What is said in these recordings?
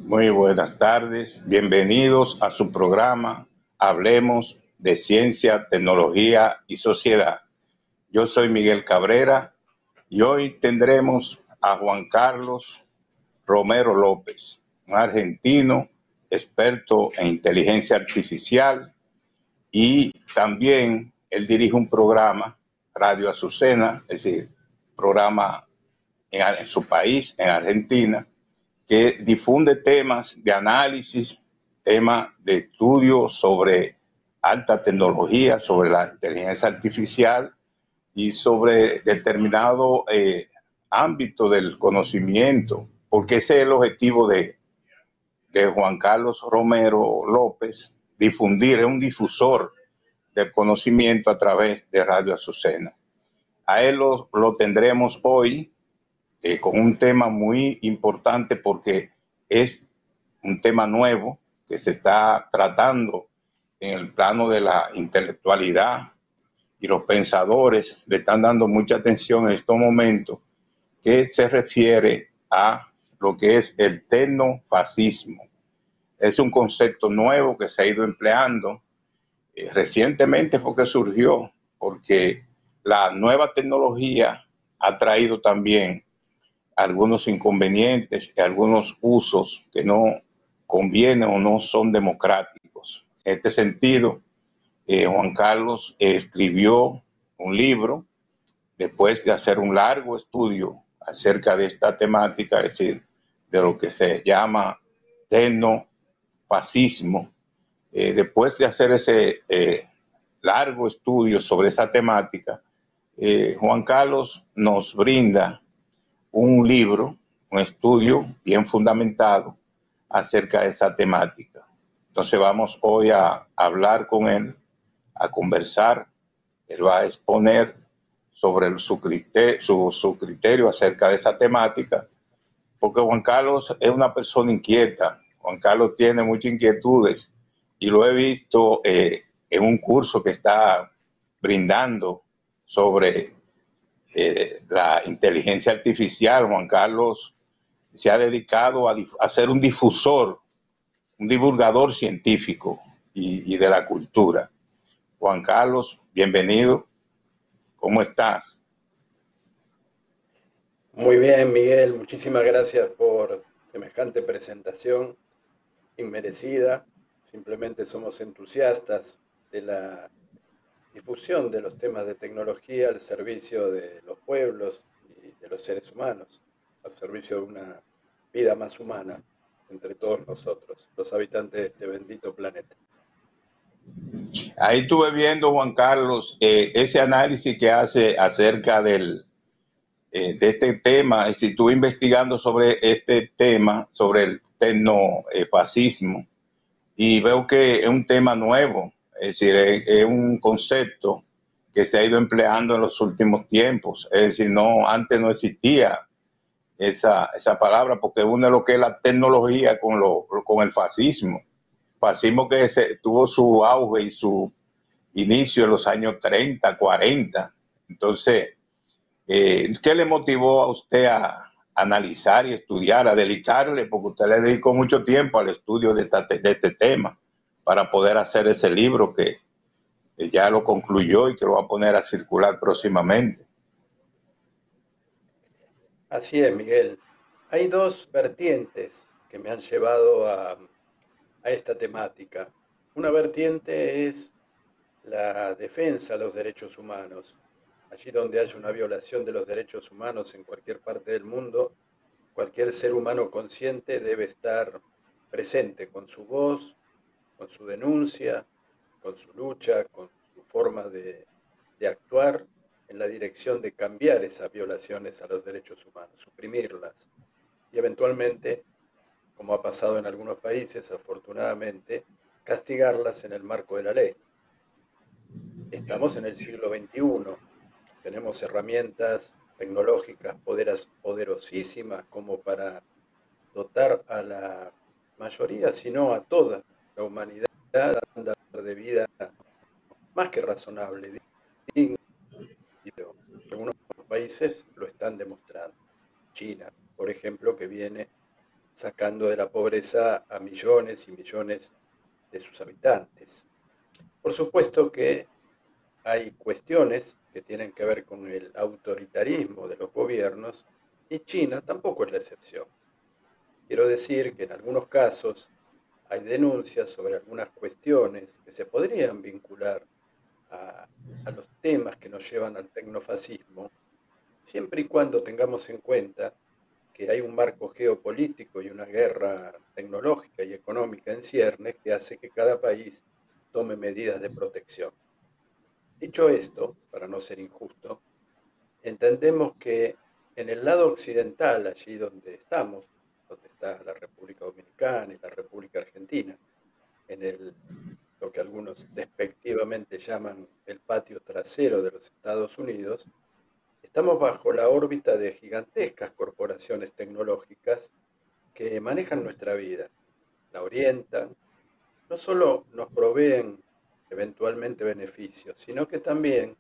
Muy buenas tardes, bienvenidos a su programa Hablemos de Ciencia, Tecnología y Sociedad. Yo soy Miguel Cabrera y hoy tendremos a Juan Carlos Romero López, un argentino experto en inteligencia artificial, y también él dirige un programa, Radio Azucena, es decir, programa en su país, en Argentina, que difunde temas de análisis, temas de estudio sobre alta tecnología, sobre la inteligencia artificial y sobre determinado ámbito del conocimiento, porque ese es el objetivo de Juan Carlos Romero López, difundir, es un difusor del conocimiento a través de Radio Azucena. A él lo tendremos hoy con un tema muy importante porque es un tema nuevo que se está tratando en el plano de la intelectualidad, y los pensadores le están dando mucha atención en estos momentos, que se refiere a lo que es el tecnofascismo. Es un concepto nuevo que se ha ido empleando. Recientemente fue que surgió, porque la nueva tecnología ha traído también algunos inconvenientes y algunos usos que no convienen o no son democráticos. En este sentido, Juan Carlos escribió un libro después de hacer un largo estudio acerca de esta temática, es decir, de lo que se llama tecnofascismo. Después de hacer ese largo estudio sobre esa temática, Juan Carlos nos brinda un libro, un estudio bien fundamentado acerca de esa temática. Entonces vamos hoy a hablar con él, a conversar. Él va a exponer sobre su criterio acerca de esa temática, porque Juan Carlos es una persona inquieta. Juan Carlos tiene muchas inquietudes y lo he visto en un curso que está brindando sobre la inteligencia artificial. Juan Carlos se ha dedicado a ser un difusor, un divulgador científico y de la cultura. Juan Carlos, bienvenido. ¿Cómo estás? Muy bien, Miguel. Muchísimas gracias por semejante presentación inmerecida. Simplemente somos entusiastas de la difusión de los temas de tecnología al servicio de los pueblos y de los seres humanos, al servicio de una vida más humana entre todos nosotros, los habitantes de este bendito planeta. Ahí estuve viendo, Juan Carlos, ese análisis que hace acerca de este tema. Si estuve investigando sobre este tema, sobre el tecnofascismo, y veo que es un tema nuevo, es decir, es un concepto que se ha ido empleando en los últimos tiempos. Es decir, antes no existía esa palabra, porque une lo que es la tecnología con el fascismo. Fascismo que tuvo su auge y su inicio en los años 30, 40. Entonces, ¿qué le motivó a usted a analizar y estudiar, a dedicarle, porque usted le dedicó mucho tiempo al estudio de este tema, para poder hacer ese libro que ya lo concluyó y que lo va a poner a circular próximamente? Así es, Miguel. Hay dos vertientes que me han llevado a esta temática. Una vertiente es la defensa de los derechos humanos. Allí donde haya una violación de los derechos humanos en cualquier parte del mundo, cualquier ser humano consciente debe estar presente con su voz, con su denuncia, con su lucha, con su forma de actuar en la dirección de cambiar esas violaciones a los derechos humanos, suprimirlas y eventualmente, como ha pasado en algunos países, afortunadamente, castigarlas en el marco de la ley. Estamos en el siglo XXI, tenemos herramientas tecnológicas poderosísimas como para dotar a la mayoría, si no a toda la humanidad, de un estándar de vida más que razonable, digno. Algunos países lo están demostrando. China, por ejemplo, que viene sacando de la pobreza a millones y millones de sus habitantes. Por supuesto que hay cuestiones que tienen que ver con el autoritarismo de los gobiernos y China tampoco es la excepción. Quiero decir que en algunos casos hay denuncias sobre algunas cuestiones que se podrían vincular a los temas que nos llevan al tecnofascismo, siempre y cuando tengamos en cuenta que hay un marco geopolítico y una guerra tecnológica y económica en ciernes que hace que cada país tome medidas de protección. Dicho esto, para no ser injusto, entendemos que en el lado occidental, allí donde estamos, donde está la República Dominicana y la República Argentina, lo que algunos despectivamente llaman el patio trasero de los Estados Unidos, estamos bajo la órbita de gigantescas corporaciones tecnológicas que manejan nuestra vida, la orientan, no solo nos proveen eventualmente beneficios, sino que también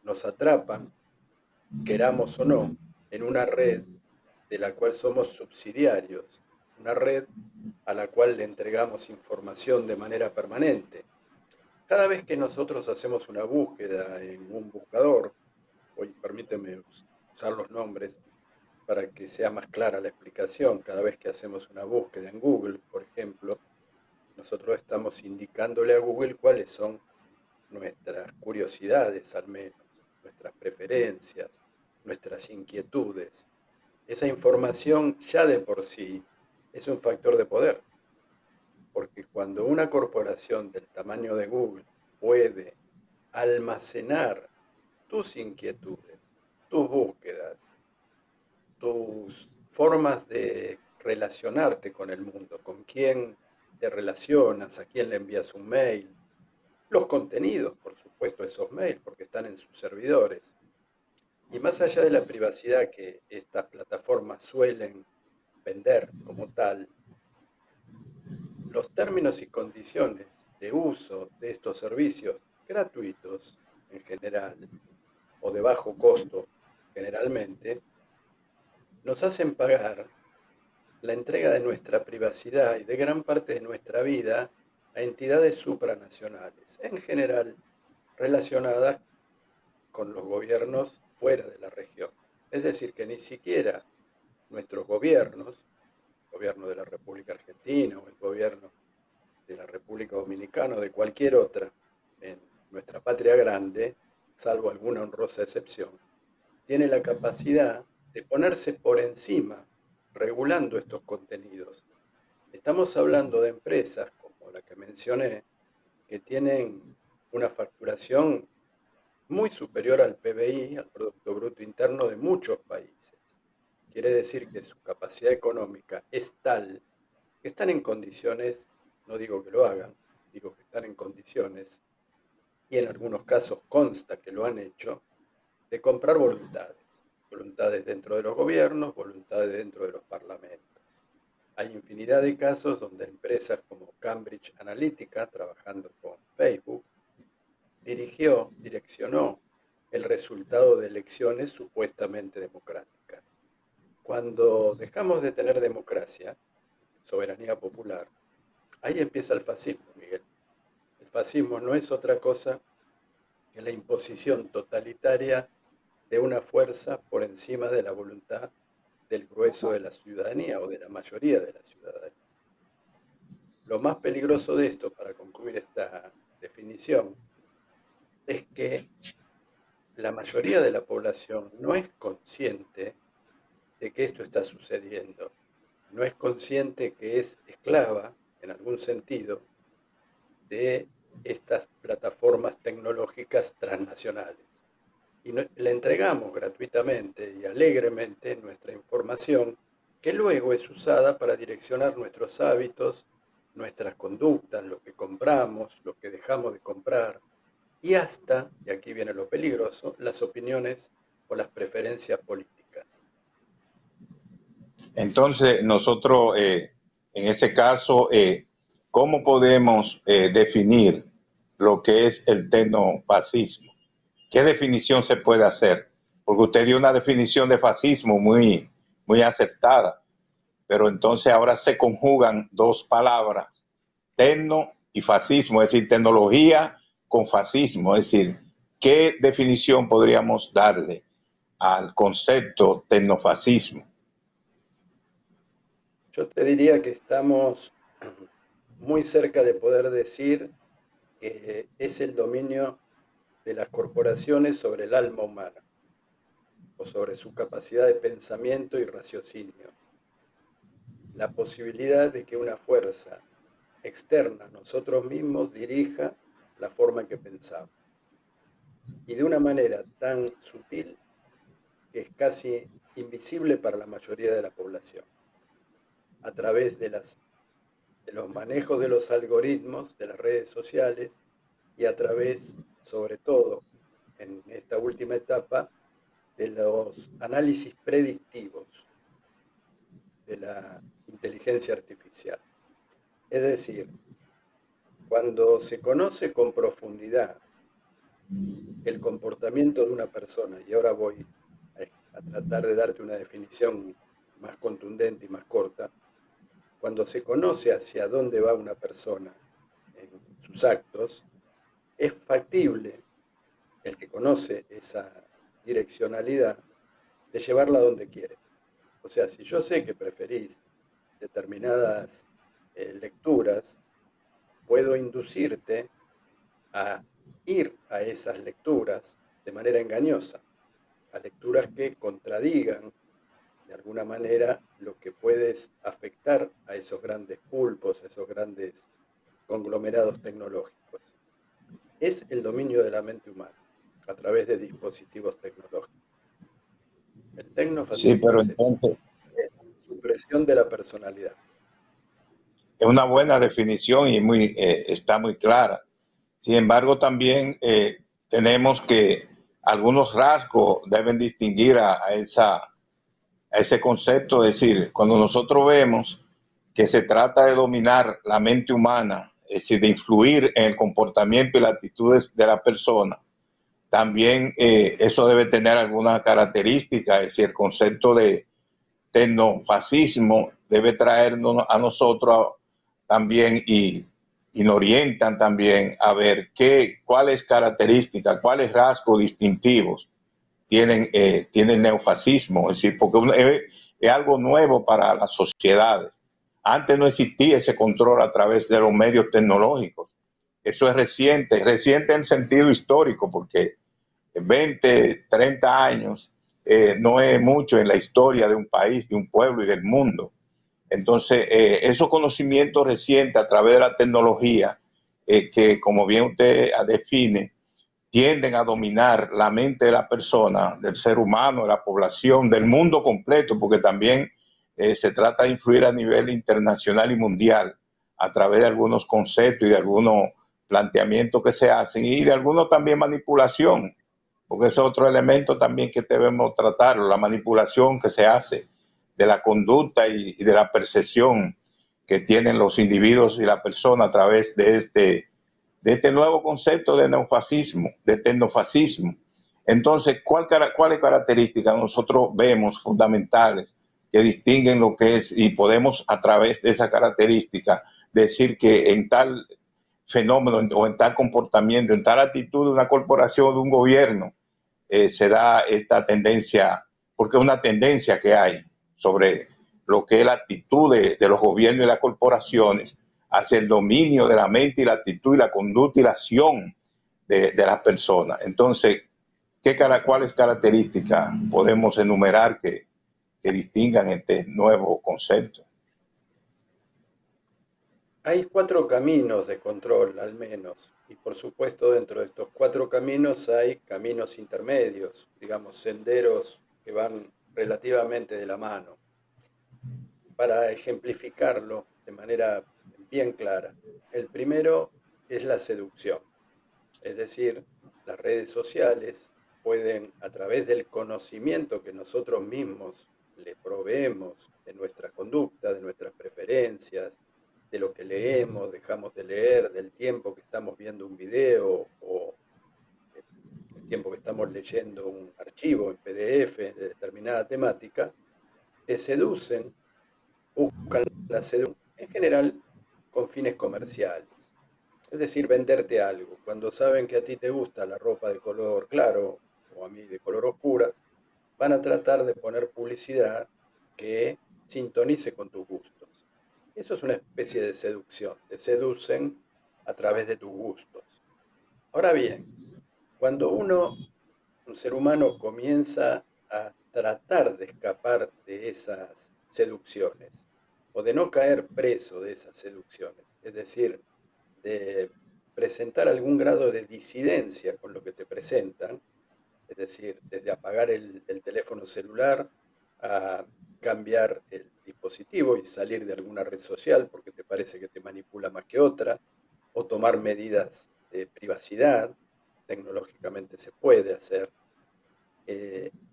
nos atrapan, queramos o no, en una red de la cual somos subsidiarios, una red a la cual le entregamos información de manera permanente. Cada vez que nosotros hacemos una búsqueda en un buscador, hoy permíteme usar los nombres para que sea más clara la explicación, cada vez que hacemos una búsqueda en Google, por ejemplo, nosotros estamos indicándole a Google cuáles son nuestras curiosidades al menos, nuestras preferencias, nuestras inquietudes. Esa información ya de por sí es un factor de poder, porque cuando una corporación del tamaño de Google puede almacenar tus inquietudes, tus búsquedas, tus formas de relacionarte con el mundo, con quién te relacionas, a quién le envías un mail, los contenidos, por supuesto, esos mails, porque están en sus servidores. Y más allá de la privacidad que estas plataformas suelen vender como tal, los términos y condiciones de uso de estos servicios gratuitos en general, o de bajo costo generalmente, nos hacen pagar la entrega de nuestra privacidad y de gran parte de nuestra vida a entidades supranacionales, en general relacionadas con los gobiernos fuera de la región. Es decir, que ni siquiera nuestros gobiernos, el gobierno de la República Argentina o el gobierno de la República Dominicana o de cualquier otra en nuestra patria grande, salvo alguna honrosa excepción, tiene la capacidad de ponerse por encima regulando estos contenidos. Estamos hablando de empresas como la que mencioné, que tienen una facturación muy superior al PBI, al Producto Bruto Interno de muchos países. Quiere decir que su capacidad económica es tal que están en condiciones, no digo que lo hagan, digo que están en condiciones, y en algunos casos consta que lo han hecho, de comprar voluntades. Voluntades dentro de los gobiernos, voluntades dentro de los parlamentos. Hay infinidad de casos donde empresas como Cambridge Analytica, trabajando con Facebook, direccionó el resultado de elecciones supuestamente democráticas. Cuando dejamos de tener democracia, soberanía popular, ahí empieza el fascismo, Miguel. El fascismo no es otra cosa que la imposición totalitaria de una fuerza por encima de la voluntad del grueso de la ciudadanía o de la mayoría de la ciudadanía. Lo más peligroso de esto, para concluir esta definición, es que la mayoría de la población no es consciente de que esto está sucediendo, no es consciente que es esclava, en algún sentido, de estas plataformas tecnológicas transnacionales. Y le entregamos gratuitamente y alegremente nuestra información, que luego es usada para direccionar nuestros hábitos, nuestras conductas, lo que compramos, lo que dejamos de comprar, y hasta, y aquí viene lo peligroso, las opiniones o las preferencias políticas. Entonces, nosotros, en ese caso, ¿cómo podemos definir lo que es el tecnofascismo? ¿Qué definición se puede hacer? Porque usted dio una definición de fascismo muy, muy acertada. pero entonces ahora se conjugan dos palabras, tecno y fascismo, es decir, tecnología con fascismo, es decir, ¿qué definición podríamos darle al concepto tecnofascismo? Yo te diría que estamos muy cerca de poder decir que es el dominio de las corporaciones sobre el alma humana o sobre su capacidad de pensamiento y raciocinio. La posibilidad de que una fuerza externa a nosotros mismos dirija la forma en que pensamos. Y de una manera tan sutil que es casi invisible para la mayoría de la población, a través de los manejos de los algoritmos de las redes sociales y a través, sobre todo, en esta última etapa, de los análisis predictivos de la inteligencia artificial. Es decir, cuando se conoce con profundidad el comportamiento de una persona, y ahora voy a tratar de darte una definición más contundente y más corta, cuando se conoce hacia dónde va una persona en sus actos, es factible el que conoce esa direccionalidad de llevarla a donde quiere. O sea, si yo sé que preferís determinadas lecturas, puedo inducirte a ir a esas lecturas de manera engañosa, a lecturas que contradigan de alguna manera lo que puedes afectar a esos grandes pulpos, a esos grandes conglomerados tecnológicos. Es el dominio de la mente humana a través de dispositivos tecnológicos. El Sí, tecnofascismo pero es eso, entonces es supresión de la personalidad. es una buena definición y está muy clara. Sin embargo, también tenemos que algunos rasgos deben distinguir a ese concepto, es decir, cuando nosotros vemos que se trata de dominar la mente humana, es decir, de influir en el comportamiento y las actitudes de la persona, también eso debe tener alguna característica, es decir, el concepto de tecnofascismo debe traernos a nosotros también y nos orientan también a ver cuáles características, cuáles rasgos distintivos tiene el neofascismo, es decir, porque es algo nuevo para las sociedades. Antes no existía ese control a través de los medios tecnológicos. Eso es reciente en sentido histórico, porque 20, 30 años no es mucho en la historia de un país, de un pueblo y del mundo. Entonces, esos conocimientos recientes a través de la tecnología, que como bien usted define, tienden a dominar la mente de la persona, del ser humano, de la población, del mundo completo, porque también se trata de influir a nivel internacional y mundial a través de algunos conceptos y de algunos planteamientos que se hacen y de algunos también manipulación, porque ese es otro elemento también que debemos tratar, la manipulación que se hace de la conducta y de la percepción que tienen los individuos y la persona a través de este nuevo concepto de neofascismo, de tecnofascismo. Entonces, ¿cuáles características nosotros vemos fundamentales que distinguen lo que es y podemos a través de esa característica decir que en tal fenómeno o en tal comportamiento, en tal actitud de una corporación, de un gobierno, se da esta tendencia, porque es una tendencia que hay sobre lo que es la actitud de los gobiernos y las corporaciones hacia el dominio de la mente y la actitud y la conducta y la acción de las personas. Entonces, ¿cuáles características podemos enumerar que distingan este nuevo concepto? Hay 4 caminos de control, al menos, y por supuesto dentro de estos 4 caminos hay caminos intermedios, digamos, senderos que van relativamente de la mano. Para ejemplificarlo de manera bien clara, el primero es la seducción, es decir, las redes sociales pueden, a través del conocimiento que nosotros mismos le proveemos de nuestra conducta, de nuestras preferencias, de lo que leemos, dejamos de leer, del tiempo que estamos viendo un video o el tiempo que estamos leyendo un archivo en PDF de determinada temática, te seducen la seducción, en general con fines comerciales. Es decir, venderte algo. Cuando saben que a ti te gusta la ropa de color claro o a mí de color oscura, van a tratar de poner publicidad que sintonice con tus gustos. Eso es una especie de seducción. Te seducen a través de tus gustos. Ahora bien, cuando un ser humano comienza a tratar de escapar de esas seducciones o de no caer preso de esas seducciones, es decir, de presentar algún grado de disidencia con lo que te presentan, es decir, desde apagar el teléfono celular a cambiar el dispositivo y salir de alguna red social porque te parece que te manipula más que otra, o tomar medidas de privacidad, tecnológicamente se puede hacer,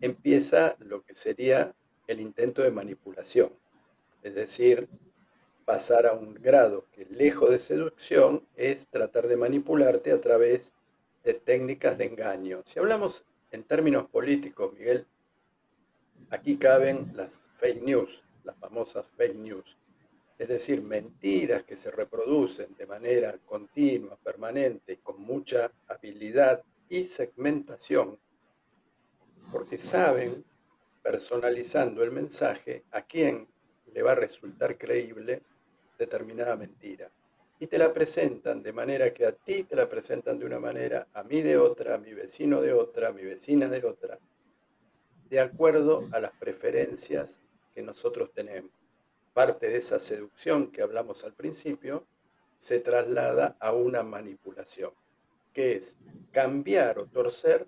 empieza lo que sería el intento de manipulación, es decir, pasar a un grado que lejos de seducción es tratar de manipularte a través de técnicas de engaño. Si hablamos en términos políticos, Miguel, aquí caben las fake news, las famosas fake news, es decir, mentiras que se reproducen de manera continua, permanente y con mucha habilidad y segmentación, porque saben, personalizando el mensaje, a quién le va a resultar creíble determinada mentira. Y te la presentan de manera que a ti te la presentan de una manera, a mí de otra, a mi vecino de otra, a mi vecina de otra, de acuerdo a las preferencias que nosotros tenemos. Parte de esa seducción que hablamos al principio se traslada a una manipulación, que es cambiar o torcer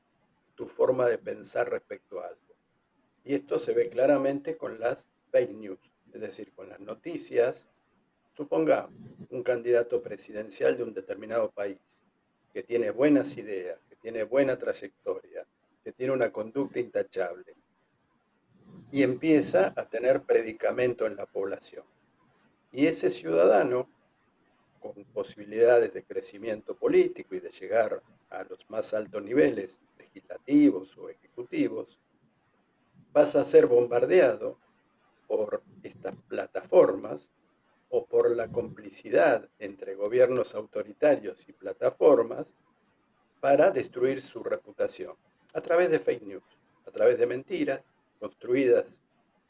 tu forma de pensar respecto a algo. Y esto se ve claramente con las fake news, es decir, con las noticias. Supongamos un candidato presidencial de un determinado país que tiene buenas ideas, que tiene buena trayectoria, que tiene una conducta intachable y empieza a tener predicamento en la población. Y ese ciudadano, con posibilidades de crecimiento político y de llegar a los más altos niveles legislativos o ejecutivos, pasa a ser bombardeado por estas plataformas o por la complicidad entre gobiernos autoritarios y plataformas para destruir su reputación a través de fake news, a través de mentiras construidas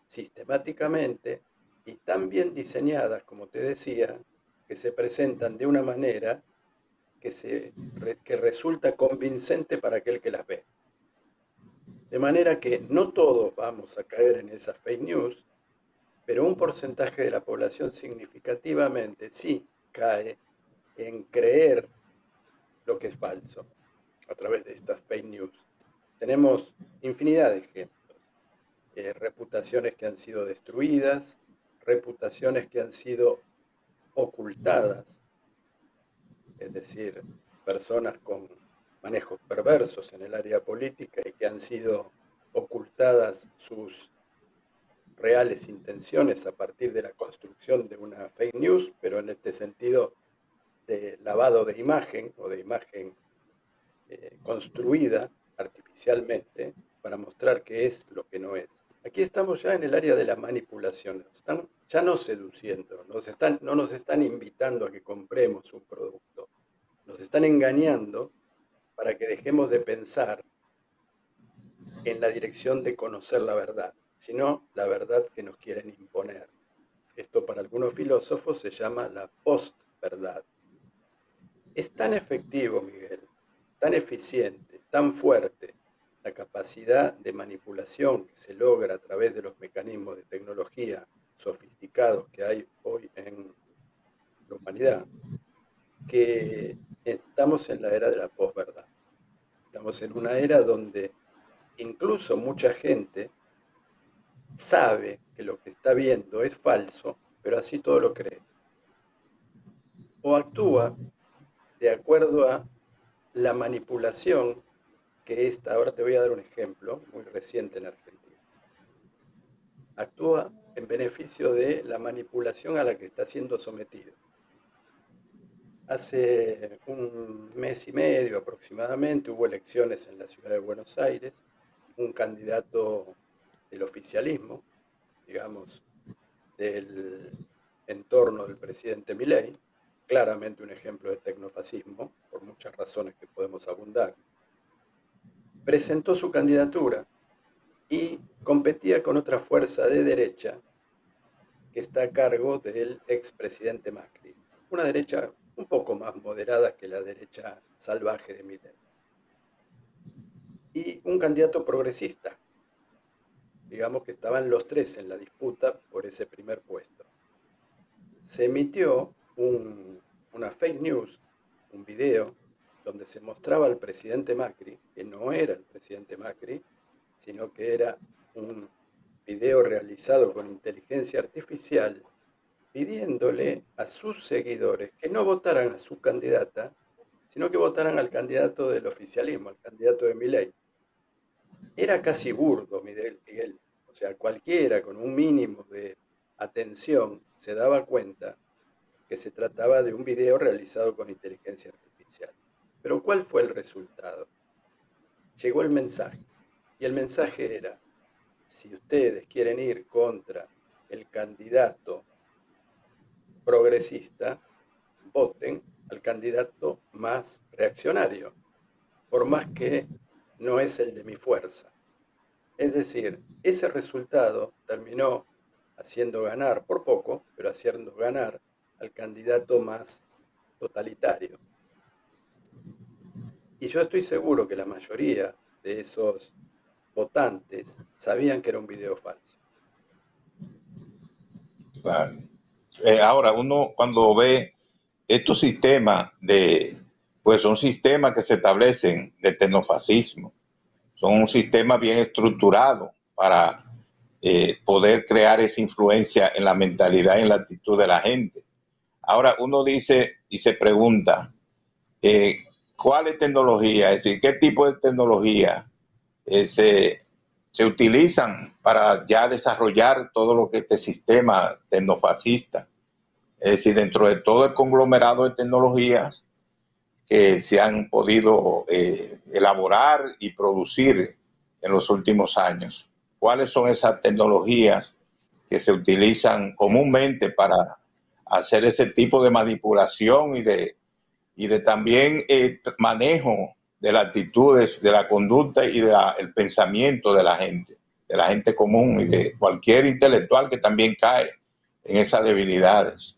sistemáticamente y tan bien diseñadas, como te decía, que se presentan de una manera que resulta convincente para aquel que las ve. De manera que no todos vamos a caer en esas fake news, pero un porcentaje de la población significativamente sí cae en creer lo que es falso a través de estas fake news. Tenemos infinidad de ejemplos, reputaciones que han sido destruidas, reputaciones que han sido ocultadas, es decir, personas con manejos perversos en el área política y que han sido ocultadas sus reales intenciones a partir de la construcción de una fake news, pero en este sentido de lavado de imagen o de imagen construida artificialmente para mostrar que es lo que no es. Aquí estamos ya en el área de la manipulación, nos están ya no seduciendo, no nos están invitando a que compremos un producto, nos están engañando para que dejemos de pensar en la dirección de conocer la verdad, sino la verdad que nos quieren imponer. Esto para algunos filósofos se llama la postverdad. Es tan efectivo, Miguel, tan eficiente, tan fuerte la capacidad de manipulación que se logra a través de los mecanismos de tecnología sofisticados que hay hoy en la humanidad, que estamos en la era de la posverdad. Estamos en una era donde incluso mucha gente sabe que lo que está viendo es falso, pero así todo lo cree. O actúa de acuerdo a la manipulación que esta, ahora te voy a dar un ejemplo muy reciente en Argentina, actúa en beneficio de la manipulación a la que está siendo sometido. Hace un mes y medio aproximadamente hubo elecciones en la ciudad de Buenos Aires, un candidato del oficialismo, digamos, del entorno del presidente Milei, claramente un ejemplo de tecnofascismo, por muchas razones que podemos abundar, presentó su candidatura y competía con otra fuerza de derecha que está a cargo del expresidente Macri, una derecha un poco más moderada que la derecha salvaje de Milei, y un candidato progresista. Digamos que estaban los tres en la disputa por ese primer puesto. Se emitió una fake news, un video, donde se mostraba al presidente Macri, que no era el presidente Macri, sino que era un video realizado con inteligencia artificial, pidiéndole a sus seguidores que no votaran a su candidata, sino que votaran al candidato del oficialismo, al candidato de Milei. Era casi burdo, Miguel. O sea, cualquiera con un mínimo de atención se daba cuenta que se trataba de un video realizado con inteligencia artificial. Pero ¿cuál fue el resultado? Llegó el mensaje, y el mensaje era: si ustedes quieren ir contra el candidato progresista, voten al candidato más reaccionario, por más que no es el de mi fuerza. Es decir, ese resultado terminó haciendo ganar, por poco, pero haciendo ganar al candidato más totalitario. Y yo estoy seguro que la mayoría de esos votantes sabían que era un video falso. Claro. Ahora, uno cuando ve estos sistemas pues son sistemas que se establecen de tecnofascismo, son un sistema bien estructurado para poder crear esa influencia en la mentalidad y en la actitud de la gente. Ahora uno dice y se pregunta, ¿cuál es tecnología? Es decir, ¿qué tipo de tecnología se utilizan para ya desarrollar todo lo que este sistema tecnofascista? Es decir, dentro de todo el conglomerado de tecnologías que se han podido elaborar y producir en los últimos años, ¿cuáles son esas tecnologías que se utilizan comúnmente para hacer ese tipo de manipulación y de también manejo de las actitudes, de la conducta y del pensamiento de la gente común y de cualquier intelectual que también cae en esas debilidades?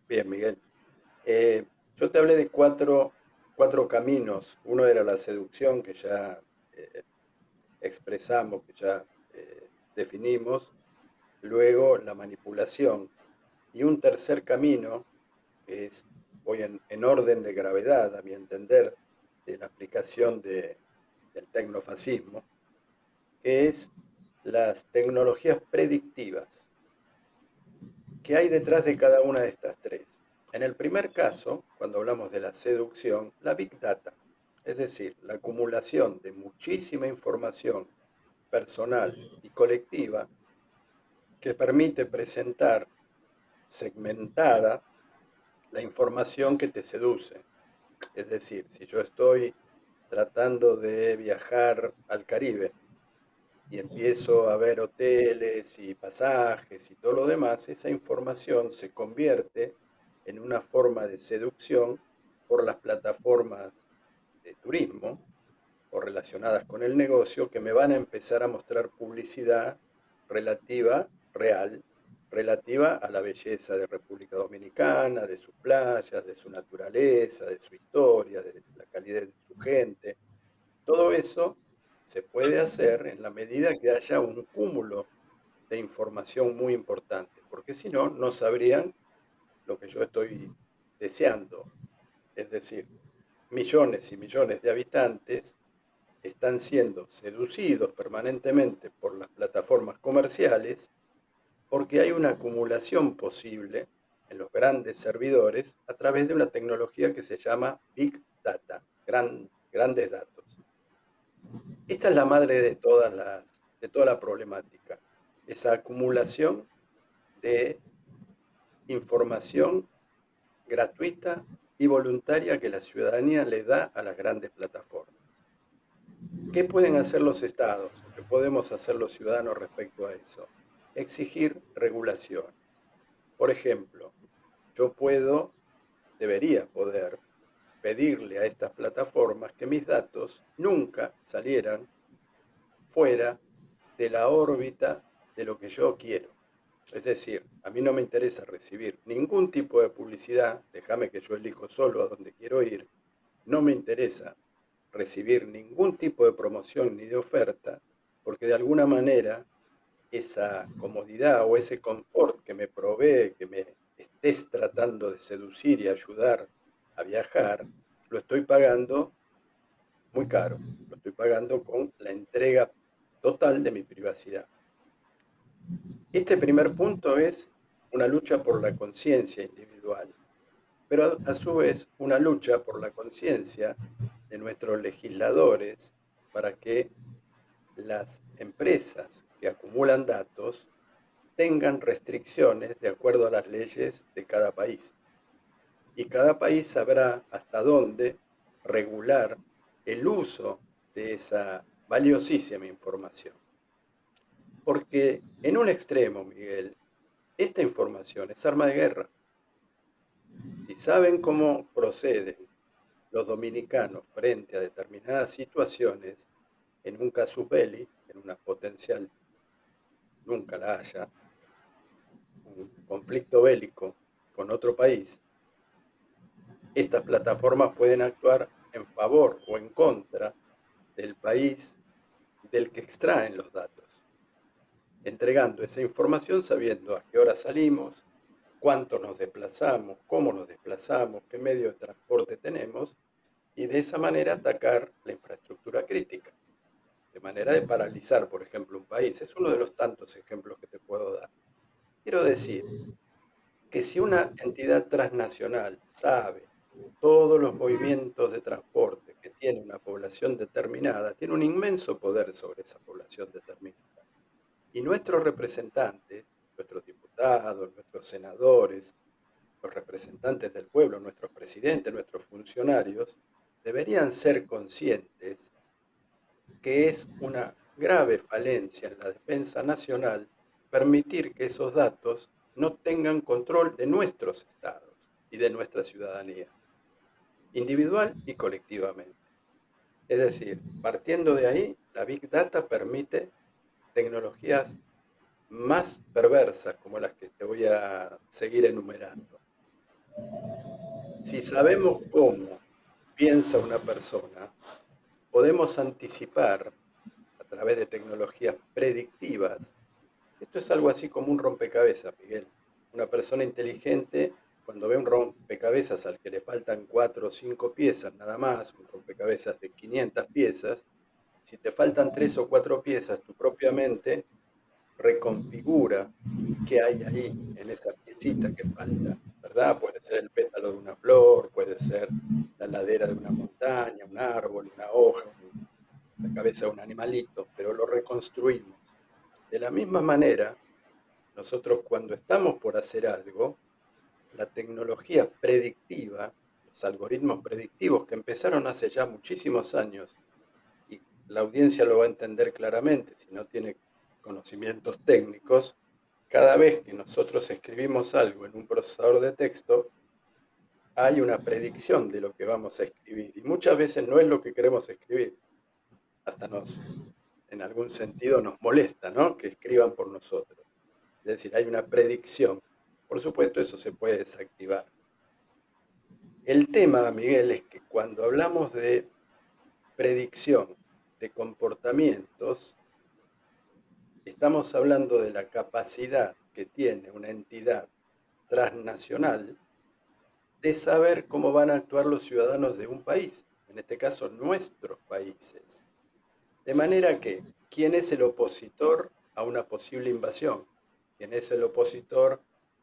Bien, Miguel. Yo te hablé de cuatro caminos. Uno era la seducción, que ya expresamos, que ya definimos. Luego la manipulación. Y un tercer camino, que es, voy en orden de gravedad, a mi entender, de la aplicación del tecnofascismo, que es las tecnologías predictivas. ¿Qué hay detrás de cada una de estas tres? En el primer caso, cuando hablamos de la seducción, la Big Data, es decir, la acumulación de muchísima información personal y colectiva que permite presentar segmentada la información que te seduce. Es decir, si yo estoy tratando de viajar al Caribe y empiezo a ver hoteles y pasajes y todo lo demás, esa información se convierte en una forma de seducción por las plataformas de turismo o relacionadas con el negocio, que me van a empezar a mostrar publicidad relativa, real, relativa a la belleza de República Dominicana, de sus playas, de su naturaleza, de su historia, de la calidad de su gente. Todo eso se puede hacer en la medida que haya un cúmulo de información muy importante, porque si no, no sabrían lo que yo estoy deseando. Es decir, millones y millones de habitantes están siendo seducidos permanentemente por las plataformas comerciales, porque hay una acumulación posible en los grandes servidores a través de una tecnología que se llama Big Data, grandes datos. Esta es la madre de toda la problemática, esa acumulación de información gratuita y voluntaria que la ciudadanía le da a las grandes plataformas. ¿Qué pueden hacer los estados o qué podemos hacer los ciudadanos respecto a eso? exigir regulaciones. Por ejemplo, yo debería poder pedirle a estas plataformas que mis datos nunca salieran fuera de la órbita de lo que yo quiero. Es decir, a mí no me interesa recibir ningún tipo de publicidad, déjame que yo elijo solo a dónde quiero ir, no me interesa recibir ningún tipo de promoción ni de oferta, porque de alguna manera esa comodidad o ese confort que me provee, que me estés tratando de seducir y ayudar a viajar, lo estoy pagando muy caro, lo estoy pagando con la entrega total de mi privacidad. Este primer punto es una lucha por la conciencia individual, pero a su vez una lucha por la conciencia de nuestros legisladores para que las empresas que acumulan datos tengan restricciones de acuerdo a las leyes de cada país. Y cada país sabrá hasta dónde regular el uso de esa valiosísima información. Porque en un extremo, Miguel, esta información es arma de guerra. Si saben cómo proceden los dominicanos frente a determinadas situaciones, en un casus belli, en una potencial, nunca la haya, un conflicto bélico con otro país, estas plataformas pueden actuar en favor o en contra del país del que extraen los datos, entregando esa información sabiendo a qué hora salimos, cuánto nos desplazamos, cómo nos desplazamos, qué medio de transporte tenemos, y de esa manera atacar la infraestructura crítica, de manera de paralizar, por ejemplo, un país. Es uno de los tantos ejemplos que te puedo dar. Quiero decir que si una entidad transnacional sabe todos los movimientos de transporte que tiene una población determinada, tiene un inmenso poder sobre esa población determinada. Y nuestros representantes, nuestros diputados, nuestros senadores, los representantes del pueblo, nuestros presidentes, nuestros funcionarios, deberían ser conscientes que es una grave falencia en la defensa nacional permitir que esos datos no tengan control de nuestros estados y de nuestra ciudadanía, individual y colectivamente. Es decir, partiendo de ahí, la Big Data permite tecnologías más perversas como las que te voy a seguir enumerando. Si sabemos cómo piensa una persona, podemos anticipar a través de tecnologías predictivas. Esto es algo así como un rompecabezas, Miguel. Una persona inteligente, cuando ve un rompecabezas al que le faltan 4 o 5 piezas nada más, un rompecabezas de 500 piezas, si te faltan 3 o 4 piezas, tu propia mente reconfigura qué hay ahí en esa piecita que falta, ¿verdad? Puede ser el pétalo de una flor, puede ser la ladera de una montaña, un árbol, una hoja, la cabeza de un animalito, pero lo reconstruimos. De la misma manera, nosotros cuando estamos por hacer algo, la tecnología predictiva, los algoritmos predictivos que empezaron hace ya muchísimos años, y la audiencia lo va a entender claramente si no tiene conocimientos técnicos, cada vez que nosotros escribimos algo en un procesador de texto, hay una predicción de lo que vamos a escribir, y muchas veces no es lo que queremos escribir, hasta en algún sentido nos molesta, ¿no?, que escriban por nosotros. Es decir, hay una predicción. Por supuesto, eso se puede desactivar. El tema, Miguel, es que cuando hablamos de predicción de comportamientos, estamos hablando de la capacidad que tiene una entidad transnacional de saber cómo van a actuar los ciudadanos de un país, en este caso nuestros países. De manera que, ¿quién es el opositor a una posible invasión? ¿Quién es el opositor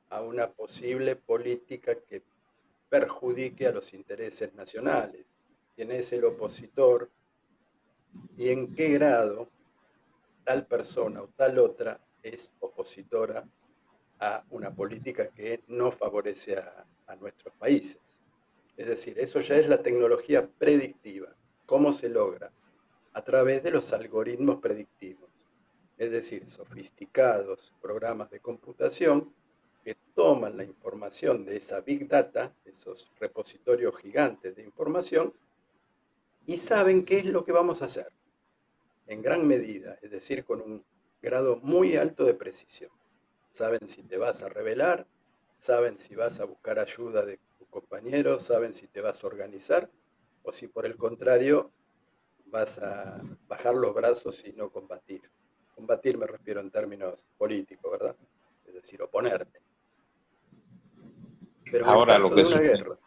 a una posible política que perjudique a los intereses nacionales? ¿Quién es el opositor y en qué grado tal persona o tal otra es opositora a una política que no favorece a nuestros países? Es decir, eso ya es la tecnología predictiva. ¿Cómo se logra? A través de los algoritmos predictivos. es decir, sofisticados programas de computación que toman la información de esa Big Data, esos repositorios gigantes de información, y saben qué es lo que vamos a hacer, en gran medida, es decir, con un grado muy alto de precisión. Saben si te vas a rebelar, saben si vas a buscar ayuda de tus compañeros, saben si te vas a organizar o si por el contrario vas a bajar los brazos y no combatir. Combatir me refiero en términos políticos, ¿verdad? Es decir, oponerte. Pero en el Ahora lo caso que de una sucede, guerra,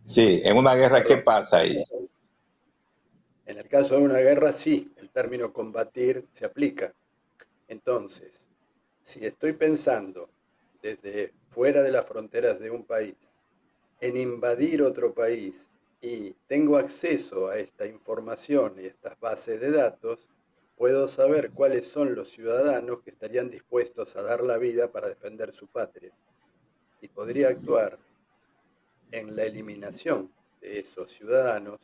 sí, en una guerra, ¿qué perdón, pasa ahí? en el caso de una guerra sí, el término combatir se aplica. Entonces, si estoy pensando desde fuera de las fronteras de un país en invadir otro país y tengo acceso a esta información y estas bases de datos, puedo saber cuáles son los ciudadanos que estarían dispuestos a dar la vida para defender su patria. Y podría actuar en la eliminación de esos ciudadanos,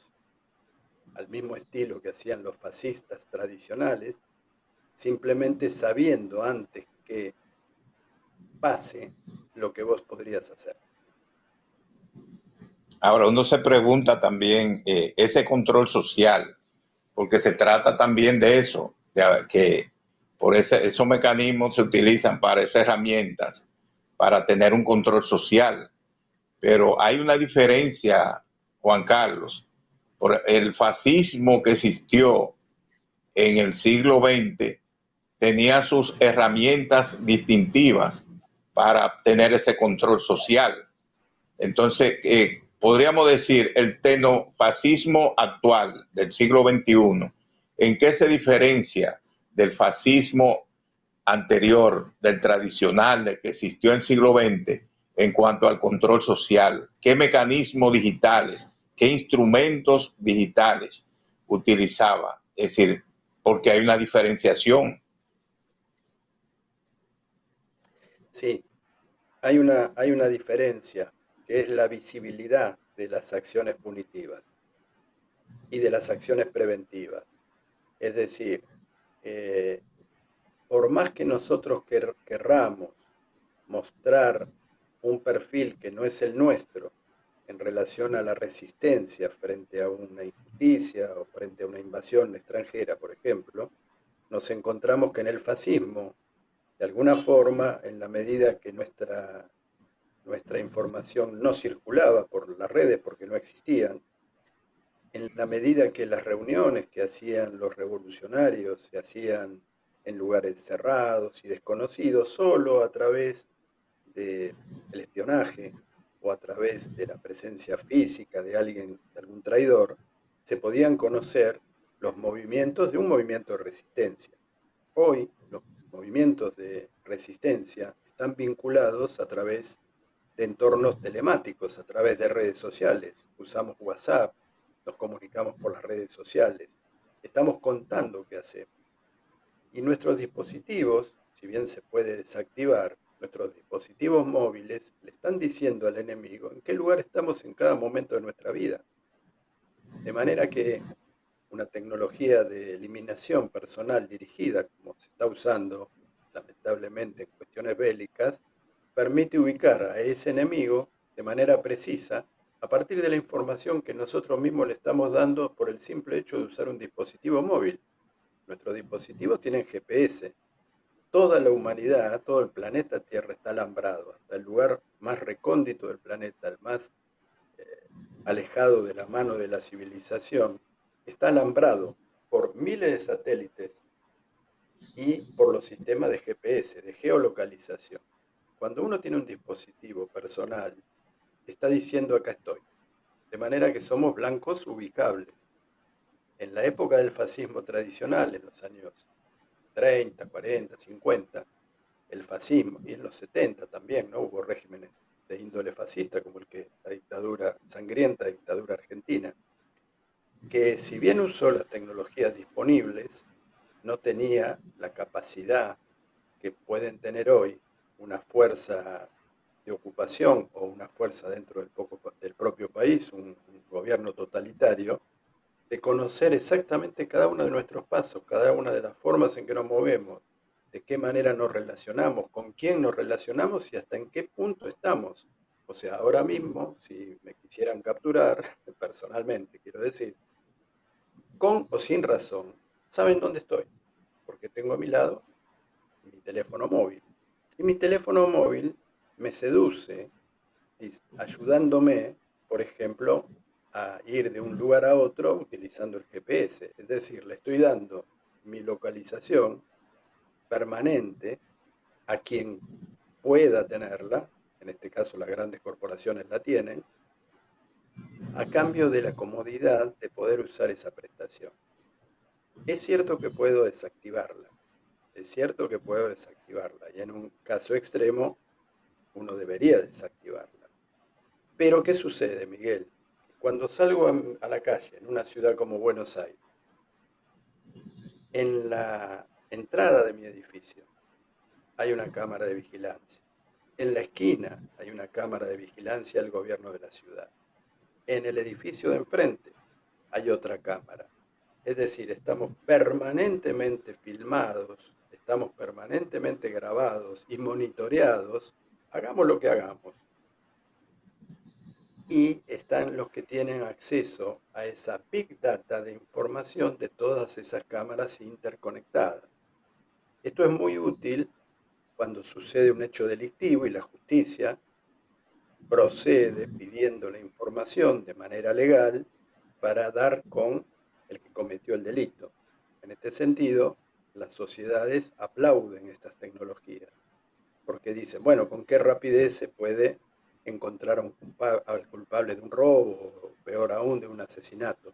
al mismo estilo que hacían los fascistas tradicionales, simplemente sabiendo antes que pase lo que vos podrías hacer. Ahora uno se pregunta también ese control social, porque se trata también de eso, de que por esos mecanismos se utilizan para esas herramientas, para tener un control social. Pero hay una diferencia, Juan Carlos, por el fascismo que existió en el siglo XX tenía sus herramientas distintivas para tener ese control social. Entonces, podríamos decir, el tecnofascismo actual del siglo XXI, ¿en qué se diferencia del fascismo anterior, del tradicional, del que existió en el siglo XX, en cuanto al control social? ¿Qué mecanismos digitales, qué instrumentos digitales utilizaba? Es decir, porque hay una diferenciación. Sí, hay una diferencia, que es la visibilidad de las acciones punitivas y de las acciones preventivas. Es decir, eh, por más que nosotros querramos mostrar un perfil que no es el nuestro en relación a la resistencia frente a una injusticia o frente a una invasión extranjera, por ejemplo, nos encontramos que en el fascismo, de alguna forma, en la medida que nuestra información no circulaba por las redes porque no existían, en la medida que las reuniones que hacían los revolucionarios se hacían en lugares cerrados y desconocidos, solo a través del espionaje o a través de la presencia física de alguien, de algún traidor, se podían conocer los movimientos de un movimiento de resistencia. Hoy los movimientos de resistencia están vinculados a través de entornos telemáticos, a través de redes sociales. Usamos WhatsApp, nos comunicamos por las redes sociales, estamos contando qué hacemos. Y nuestros dispositivos, si bien se puede desactivar, nuestros dispositivos móviles le están diciendo al enemigo en qué lugar estamos en cada momento de nuestra vida. De manera que una tecnología de eliminación personal dirigida, como se está usando lamentablemente en cuestiones bélicas, permite ubicar a ese enemigo de manera precisa a partir de la información que nosotros mismos le estamos dando por el simple hecho de usar un dispositivo móvil. Nuestros dispositivos tienen GPS. Toda la humanidad, todo el planeta Tierra está alambrado, hasta el lugar más recóndito del planeta, el más eh, alejado de la mano de la civilización, está alambrado por miles de satélites y por los sistemas de GPS, de geolocalización. Cuando uno tiene un dispositivo personal, está diciendo acá estoy. De manera que somos blancos ubicables. En la época del fascismo tradicional, en los años 30, 40, 50, el fascismo, y en los 70 también, ¿no? Hubo regímenes de índole fascista, como la dictadura, sangrienta dictadura argentina, que si bien usó las tecnologías disponibles, no tenía la capacidad que pueden tener hoy una fuerza de ocupación o una fuerza dentro del propio país, un gobierno totalitario, de conocer exactamente cada uno de nuestros pasos, cada una de las formas en que nos movemos, de qué manera nos relacionamos, con quién nos relacionamos y hasta en qué punto estamos. O sea, ahora mismo, si me quisieran capturar, personalmente quiero decir, con o sin razón, saben dónde estoy, porque tengo a mi lado mi teléfono móvil. Y mi teléfono móvil me seduce ayudándome, por ejemplo, a ir de un lugar a otro utilizando el GPS. Es decir, le estoy dando mi localización permanente a quien pueda tenerla, en este caso las grandes corporaciones la tienen, a cambio de la comodidad de poder usar esa prestación. Es cierto que puedo desactivarla, es cierto que puedo desactivarla, y en un caso extremo uno debería desactivarla. Pero ¿qué sucede, Miguel? Cuando salgo a la calle en una ciudad como Buenos Aires, en la entrada de mi edificio hay una cámara de vigilancia. En la esquina hay una cámara de vigilancia del gobierno de la ciudad. En el edificio de enfrente hay otra cámara. Es decir, estamos permanentemente filmados, estamos permanentemente grabados y monitoreados, hagamos lo que hagamos. Y están los que tienen acceso a esa big data de información de todas esas cámaras interconectadas. Esto es muy útil cuando sucede un hecho delictivo y la justicia procede pidiendo la información de manera legal para dar con el que cometió el delito. En este sentido, las sociedades aplauden estas tecnologías porque dicen, bueno, con qué rapidez se puede encontrar al culpable de un robo o peor aún de un asesinato.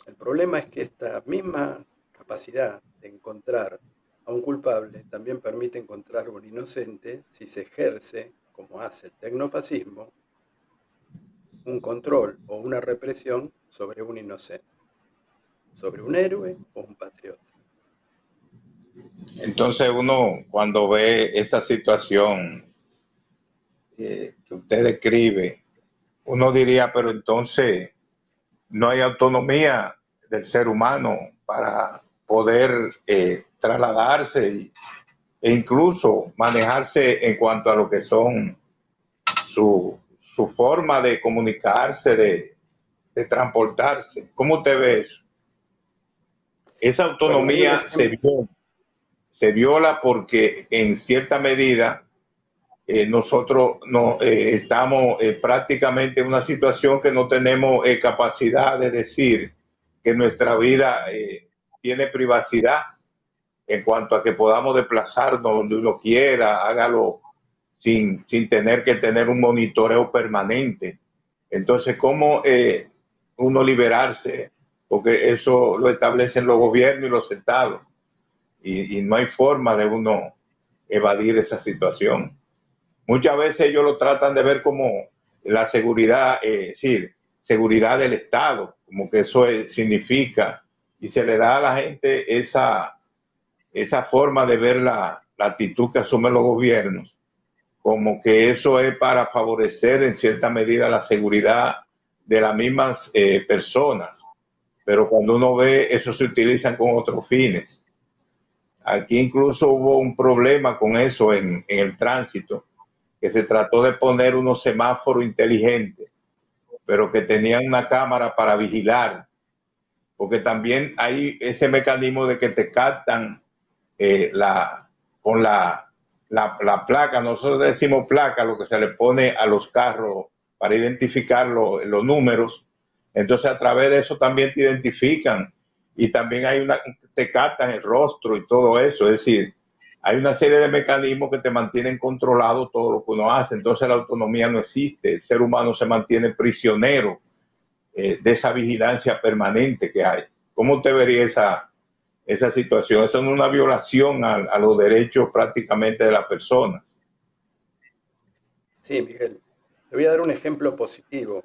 El problema es que esta misma capacidad de encontrar a un culpable también permite encontrar a un inocente si se ejerce, como hace el tecnofascismo, un control o una represión sobre un inocente, sobre un héroe o un patriota. Entonces uno cuando ve esa situación que usted describe, uno diría, pero entonces no hay autonomía del ser humano para poder trasladarse e incluso manejarse en cuanto a lo que son su forma de comunicarse, de transportarse. ¿Cómo usted ve eso? Esa Bueno, hay un autonomía ejemplo. se viola porque en cierta medida nosotros no, estamos prácticamente en una situación que no tenemos capacidad de decir que nuestra vida tiene privacidad en cuanto a que podamos desplazarnos donde uno quiera, hágalo sin tener que tener un monitoreo permanente. Entonces, ¿cómo uno liberarse? Porque eso lo establecen los gobiernos y los estados y no hay forma de uno evadir esa situación. Muchas veces ellos lo tratan de ver como la seguridad, sí, seguridad del Estado, como que eso significa, y se le da a la gente esa forma de ver la actitud que asumen los gobiernos, como que eso es para favorecer en cierta medida la seguridad de las mismas personas, pero cuando uno ve eso se utilizan con otros fines. Aquí incluso hubo un problema con eso en el tránsito, que se trató de poner unos semáforos inteligentes, pero que tenían una cámara para vigilar, porque también hay ese mecanismo de que te captan con la placa, nosotros decimos placa, lo que se le pone a los carros para identificar los números, entonces a través de eso también te identifican y también te captan el rostro y todo eso, es decir, hay una serie de mecanismos que te mantienen controlado todo lo que uno hace, entonces la autonomía no existe, el ser humano se mantiene prisionero de esa vigilancia permanente que hay. ¿Cómo usted vería esa situación? Eso no es una violación a los derechos prácticamente de las personas. Sí, Miguel, te voy a dar un ejemplo positivo,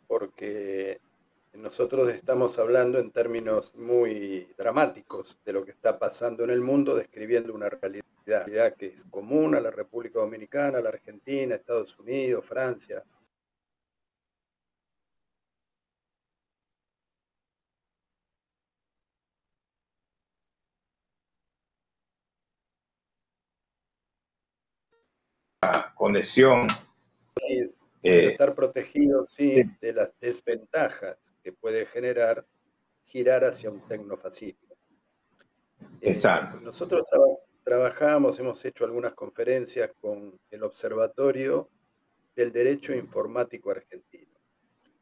porque nosotros estamos hablando en términos muy dramáticos de lo que está pasando en el mundo, describiendo una realidad que es común a la República Dominicana, a la Argentina, a Estados Unidos, Francia. conexión. Pero estar protegido, sí, de las desventajas que puede generar girar hacia un tecnofascismo. Exacto. Nosotros trabajamos, hemos hecho algunas conferencias con el Observatorio del Derecho Informático Argentino,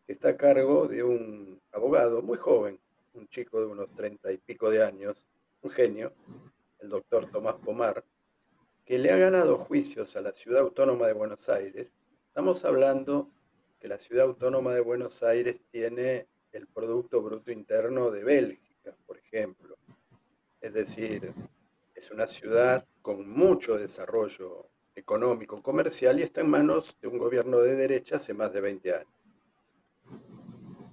que está a cargo de un abogado muy joven, un chico de unos 30 y pico de años, un genio, el doctor Tomás Pomar, que le ha ganado juicios a la Ciudad Autónoma de Buenos Aires. Estamos hablando que la Ciudad Autónoma de Buenos Aires tiene el Producto Bruto Interno de Bélgica, por ejemplo. Es decir, es una ciudad con mucho desarrollo económico, comercial, y está en manos de un gobierno de derecha hace más de 20 años.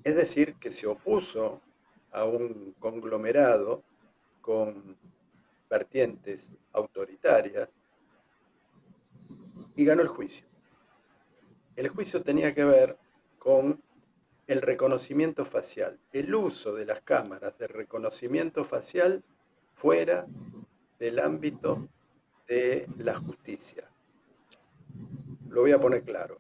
Es decir, que se opuso a un conglomerado con vertientes autoritarias y ganó el juicio. El juicio tenía que ver con el reconocimiento facial, el uso de las cámaras de reconocimiento facial fuera del ámbito de la justicia. Lo voy a poner claro.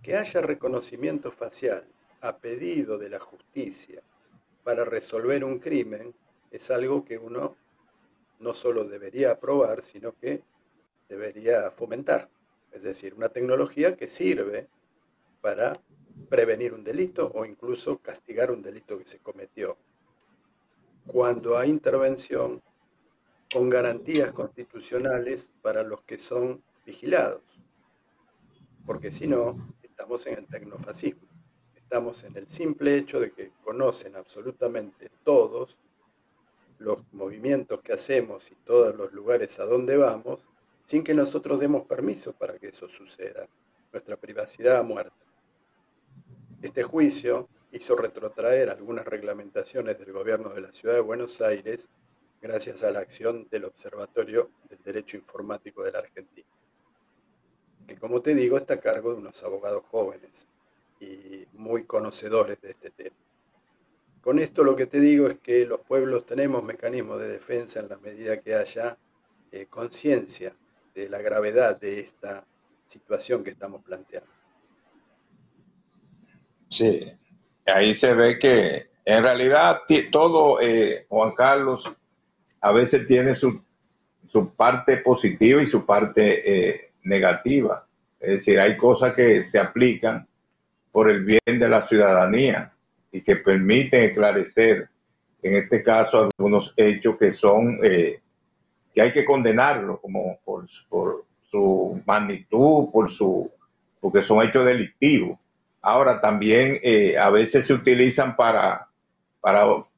Que haya reconocimiento facial a pedido de la justicia para resolver un crimen es algo que uno no solo debería aprobar, sino que debería fomentar. Es decir, una tecnología que sirve para prevenir un delito o incluso castigar un delito que se cometió. Cuando hay intervención con garantías constitucionales para los que son vigilados. Porque si no, estamos en el tecnofascismo. Estamos en el simple hecho de que conocen absolutamente todos los movimientos que hacemos y todos los lugares a donde vamos, sin que nosotros demos permiso para que eso suceda. Nuestra privacidad ha muerto. Este juicio hizo retrotraer algunas reglamentaciones del gobierno de la Ciudad de Buenos Aires gracias a la acción del Observatorio del Derecho Informático de la Argentina, que, como te digo, está a cargo de unos abogados jóvenes y muy conocedores de este tema. Con esto lo que te digo es que los pueblos tenemos mecanismos de defensa en la medida que haya conciencia de la gravedad de esta situación que estamos planteando. Sí, ahí se ve que en realidad todo, Juan Carlos, a veces tiene su parte positiva y su parte negativa. Es decir, hay cosas que se aplican por el bien de la ciudadanía y que permiten esclarecer, en este caso, algunos hechos que son, que hay que condenarlo como por su magnitud, porque son hechos delictivos. Ahora también a veces se utilizan para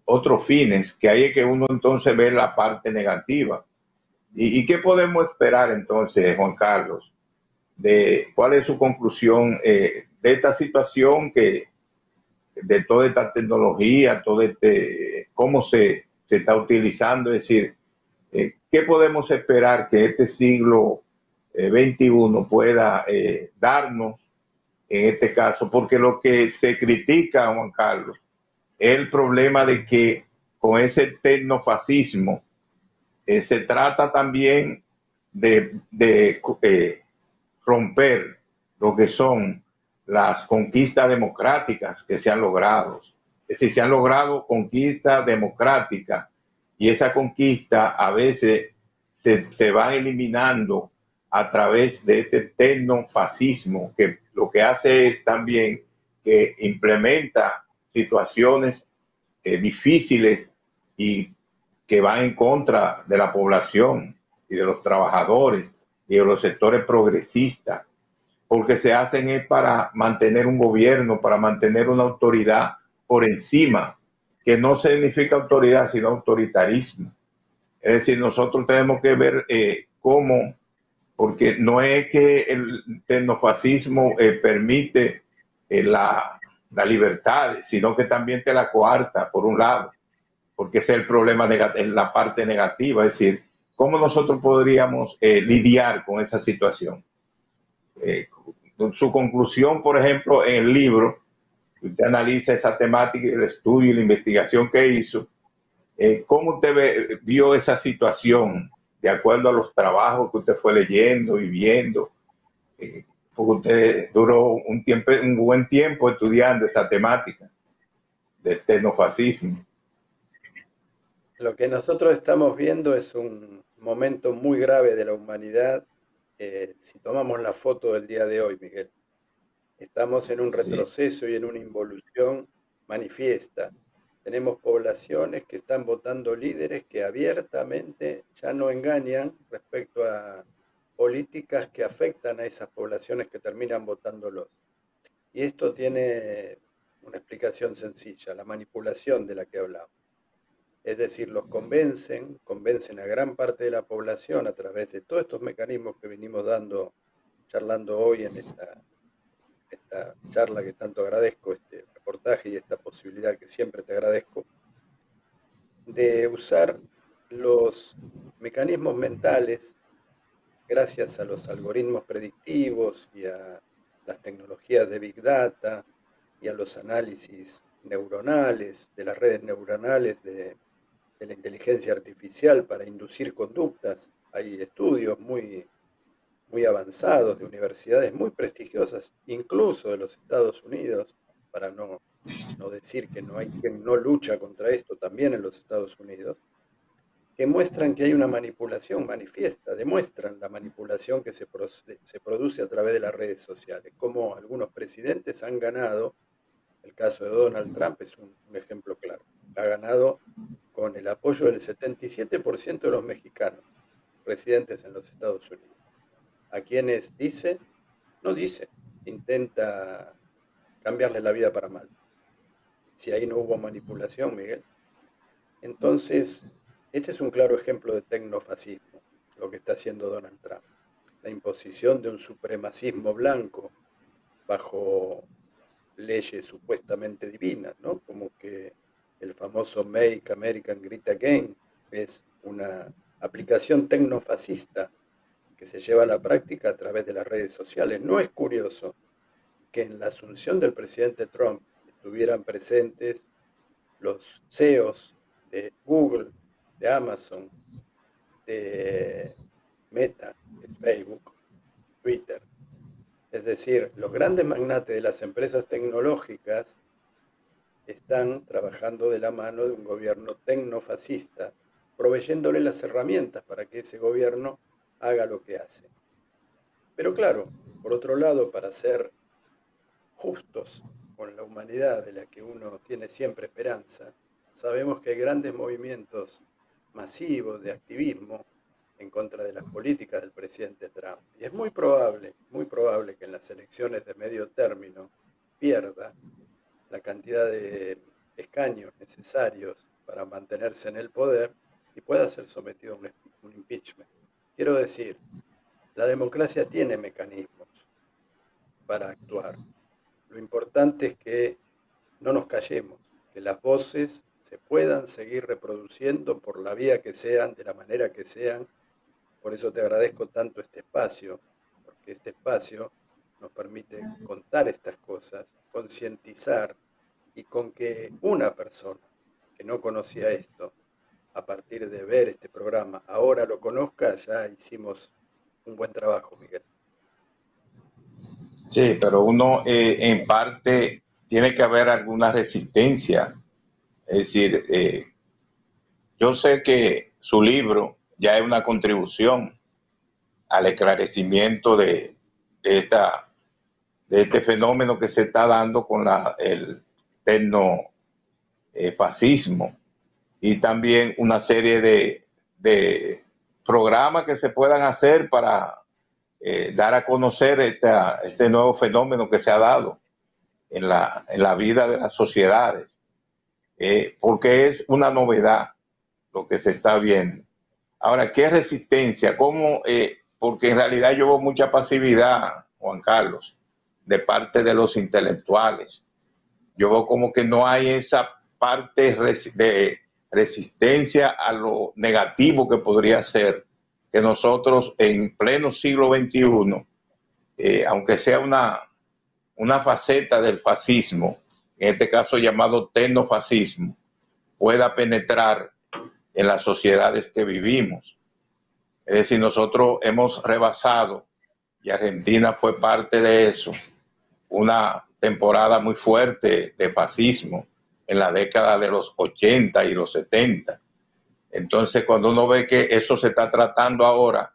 otros fines, que hay que uno entonces ve la parte negativa. ¿Y qué podemos esperar entonces, Juan Carlos, de cuál es su conclusión de esta situación, de toda esta tecnología, cómo se está utilizando? Es decir, ¿qué podemos esperar que este siglo XXI pueda darnos en este caso? Porque lo que se critica, Juan Carlos, es el problema de que con ese tecnofascismo se trata también de romper lo que son las conquistas democráticas que se han logrado. Es decir, se han logrado conquistas democráticas y esa conquista a veces se va eliminando a través de este tecnofascismo, que lo que hace es también que implementa situaciones difíciles y que van en contra de la población y de los trabajadores y de los sectores progresistas, porque se hacen es para mantener un gobierno, para mantener una autoridad por encima, que no significa autoridad, sino autoritarismo. Es decir, nosotros tenemos que ver cómo, porque no es que el tecnofascismo permite la libertad, sino que también te la coarta, por un lado, porque ese es el problema, la parte negativa. Es decir, ¿cómo nosotros podríamos lidiar con esa situación? Su conclusión, por ejemplo, en el libro, usted analiza esa temática, el estudio y la investigación que hizo. ¿Cómo usted vio esa situación de acuerdo a los trabajos que usted fue leyendo y viendo? porque usted duró un buen tiempo estudiando esa temática del tecnofascismo. Lo que nosotros estamos viendo es un momento muy grave de la humanidad. Si tomamos la foto del día de hoy, Miguel, estamos en un Sí, retroceso y en una involución manifiesta. Tenemos poblaciones que están votando líderes que abiertamente ya no engañan respecto a políticas que afectan a esas poblaciones que terminan votándolos. Y esto tiene una explicación sencilla, la manipulación de la que hablamos. Es decir, los convencen a gran parte de la población a través de todos estos mecanismos que venimos charlando hoy en esta charla que tanto agradezco, este reportaje y esta posibilidad que siempre te agradezco, de usar los mecanismos mentales gracias a los algoritmos predictivos y a las tecnologías de Big Data y a los análisis neuronales, de las redes neuronales de la inteligencia artificial para inducir conductas. Hay estudios muy avanzados de universidades muy prestigiosas, incluso de los Estados Unidos, para no decir que no hay quien no lucha contra esto también en los Estados Unidos, que muestran que hay una manipulación manifiesta, demuestran la manipulación que se produce a través de las redes sociales, como algunos presidentes han ganado. El caso de Donald Trump es un ejemplo claro. Ha ganado con el apoyo del 77% de los mexicanos residentes en los Estados Unidos. A quienes dice, no dice, intenta cambiarle la vida para mal. Si ahí no hubo manipulación, Miguel. Entonces, este es un claro ejemplo de tecnofascismo, lo que está haciendo Donald Trump. La imposición de un supremacismo blanco bajo leyes supuestamente divinas, ¿no? Como que el famoso Make American Great Again es una aplicación tecnofascista que se lleva a la práctica a través de las redes sociales. No es curioso que en la asunción del presidente Trump estuvieran presentes los CEOs de Google, de Amazon, de Meta, de Facebook, Twitter. Es decir, los grandes magnates de las empresas tecnológicas están trabajando de la mano de un gobierno tecnofascista, proveyéndole las herramientas para que ese gobierno haga lo que hace. Pero claro, por otro lado, para ser justos con la humanidad de la que uno tiene siempre esperanza, sabemos que hay grandes movimientos masivos de activismo en contra de las políticas del presidente Trump. Y es muy probable que en las elecciones de medio término pierda la cantidad de escaños necesarios para mantenerse en el poder y pueda ser sometido a un impeachment. Quiero decir, la democracia tiene mecanismos para actuar. Lo importante es que no nos callemos, que las voces se puedan seguir reproduciendo por la vía que sean, de la manera que sean. Por eso te agradezco tanto este espacio, porque este espacio nos permite contar estas cosas, concientizar, y con que una persona que no conocía esto, a partir de ver este programa, ahora lo conozca, ya hicimos un buen trabajo, Miguel. sí, pero uno en parte tiene que haber alguna resistencia. Es decir, yo sé que su libro ya es una contribución al esclarecimiento de, esta, de este fenómeno que se está dando con el tecnofascismo y también una serie de programas que se puedan hacer para dar a conocer este nuevo fenómeno que se ha dado en la vida de las sociedades, porque es una novedad lo que se está viendo. Ahora, ¿qué resistencia? ¿Cómo? Porque en realidad yo veo mucha pasividad, Juan Carlos, de parte de los intelectuales. Yo veo como que no hay esa parte de resistencia a lo negativo que podría ser que nosotros en pleno siglo XXI, aunque sea una faceta del fascismo, en este caso llamado tecnofascismo, pueda penetrar en las sociedades que vivimos. Es decir, nosotros hemos rebasado y Argentina fue parte de eso. Una temporada muy fuerte de fascismo en la década de los 80 y los 70. Entonces, cuando uno ve que eso se está tratando ahora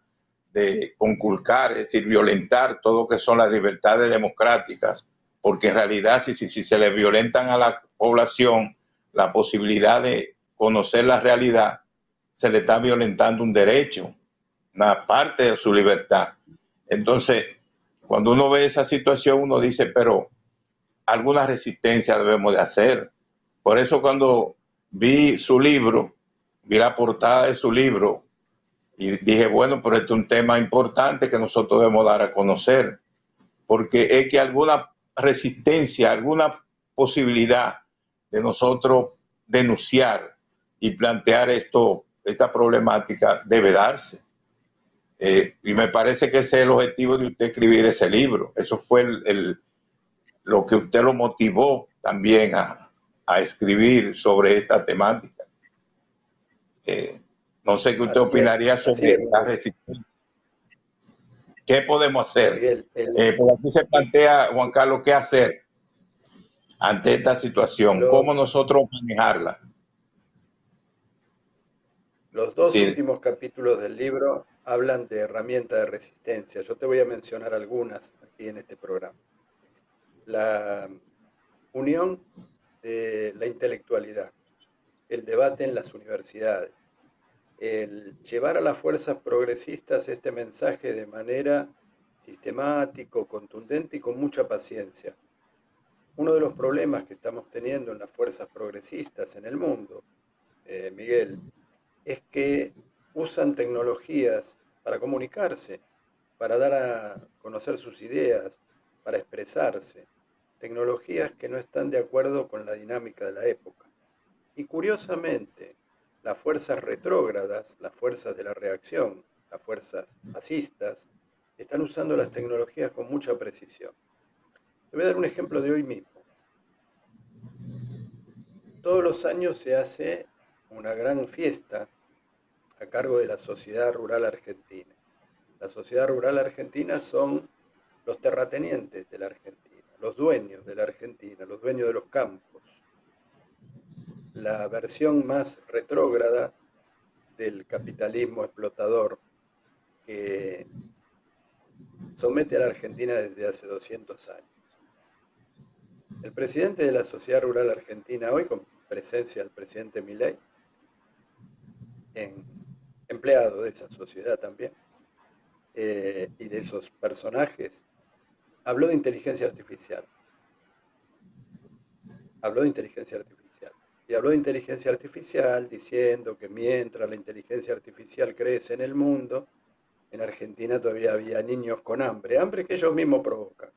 de conculcar, es decir, violentar todo lo que son las libertades democráticas, porque en realidad si se le violentan a la población la posibilidad de conocer la realidad, se le está violentando un derecho, una parte de su libertad. Entonces, cuando uno ve esa situación, uno dice, pero alguna resistencia debemos de hacer. Por eso cuando vi su libro, vi la portada de su libro y dije, bueno, pero este es un tema importante que nosotros debemos dar a conocer, porque es que alguna resistencia, alguna posibilidad de nosotros denunciar y plantear esta problemática debe darse. Y me parece que ese es el objetivo de usted escribir ese libro. Eso fue lo que usted lo motivó también a escribir sobre esta temática. No sé qué usted opinaría sobre la resistencia. ¿Qué podemos hacer? Por aquí se plantea, Juan Carlos, ¿qué hacer ante esta situación? ¿Cómo nosotros manejarla? Los dos últimos capítulos del libro hablan de herramientas de resistencia. Yo te voy a mencionar algunas aquí en este programa. La unión de la intelectualidad, el debate en las universidades, el llevar a las fuerzas progresistas este mensaje de manera sistemática, contundente y con mucha paciencia. Uno de los problemas que estamos teniendo en las fuerzas progresistas en el mundo, Miguel, es que usan tecnologías para comunicarse, para dar a conocer sus ideas, para expresarse, tecnologías que no están de acuerdo con la dinámica de la época. Y curiosamente, las fuerzas retrógradas, las fuerzas de la reacción, las fuerzas fascistas, están usando las tecnologías con mucha precisión. Te voy a dar un ejemplo de hoy mismo. Todos los años se hace una gran fiesta a cargo de la Sociedad Rural Argentina. La Sociedad Rural Argentina son los terratenientes de la Argentina, los dueños de la Argentina, los dueños de los campos. La versión más retrógrada del capitalismo explotador que somete a la Argentina desde hace 200 años. El presidente de la Sociedad Rural Argentina hoy, con presencia del presidente Milei, empleado de esa sociedad también, y de esos personajes, habló de inteligencia artificial. Habló de inteligencia artificial. Y habló de inteligencia artificial diciendo que mientras la inteligencia artificial crece en el mundo, en Argentina todavía había niños con hambre, hambre que ellos mismos provocan.